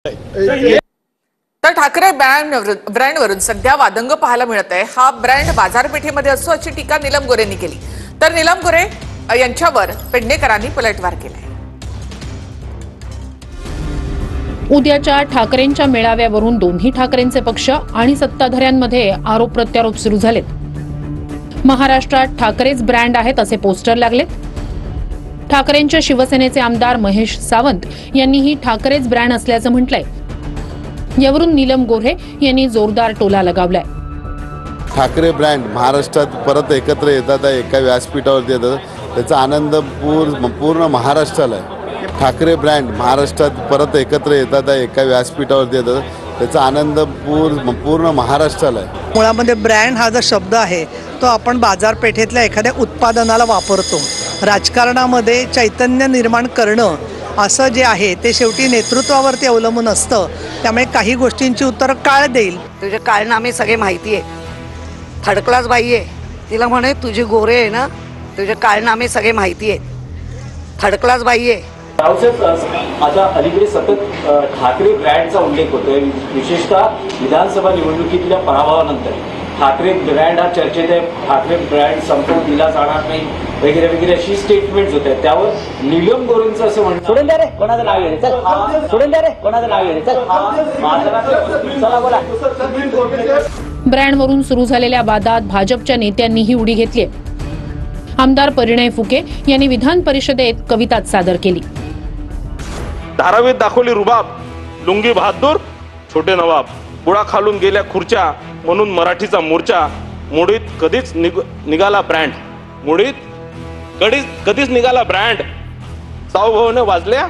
तर ठाकरे ब्रँडवरून सध्या वादंग पाहायला मिळत आहे। हा ब्रँड बाजारपेठेमध्ये असतो अशी टीका नीलम गोरेंनी केली। तर नीलम गोरे यांच्यावर पेडणेकरांनी पलटवार केलाय। उद्याच्या ठाकरेंच्या मेळाव्यावरून दोन्ही ठाकरेंचे पक्ष आणि सत्ताधाऱ्यांमध्ये आरोप प्रत्यारोप सुरू झालेत। महाराष्ट्रात ठाकरेच ब्रँड आहेत असे पोस्टर लागलेत। ठाकरेंच्या शिवसेनेचे आमदार महेश सावंत यांनीही ठाकरेच ब्रँड असल्याचं म्हटलंय। यावरून नीलम गोरे यांनी जोरदार टोला लगावलाय। ठाकरे ब्रँड महाराष्ट्रात परत एकत्र येतात, एका व्यासपीठावरती येतात, त्याचा आनंद पूर्ण महाराष्ट्राला आहे। ठाकरे ब्रँड महाराष्ट्रात परत एकत्र येतात, एका व्यासपीठावरती येतात, त्याचा आनंद पूर्ण महाराष्ट्राला आहे। मुळामध्ये ब्रँड हा जो शब्द आहे तो आपण बाजारपेठेतल्या एखाद्या उत्पादनाला वापरतो। राजकारणामध्ये चैतन्य निर्माण करणं असं जे आहे ते शेवटी नेतृत्वावरती अवलंबून असतं। त्यामुळे काही गोष्टींची उत्तर काळ देईल। तुझे कारनामे सगळे माहिती आहे। थर्ड क्लास बाई आहे, तिला म्हणे तुझे गोरे आहे ना, तुझे कारनामे सगळे माहिती आहे। थर्ड क्लास बाई आहे। रावसाहेब, आता अलीकडे सतत ठाकरे ब्रँडचा उल्लेख होतोय, विशेषतः विधानसभा निवडणुकीतल्या पराभवानंतर ठाकरे ब्रँड हा चर्चेत आहे। ठाकरे ब्रँड संपवून दिला जाणार नाही वगैरे वगैरे अशी स्टेटमेंट्स होत आहेत। त्यावर नीलम गोरेंचं असं म्हणणं, सोडून द्या रे कोणाचं नाव येईल, चल सोडून द्या रे कोणाचं नाव येईल, चल चला बोला। ब्रँडवरून सुरू झालेल्या वादात भाजपच्या नेत्यांनीही उडी घेतली। आमदार परिणय फुके यांनी विधान परिषदेत कविता सादर केली। धारावीत दाखवली रुबाब, लुंगी बहादूर छोटे नवाब, बुडा खालून गेल्या खुर्च्या म्हणून मराठीचा मोर्चा, मुडीत कधीच निघाला ब्रँड, मुडीत कधीच निघाला ब्रँड, सावभावाने वाजल्या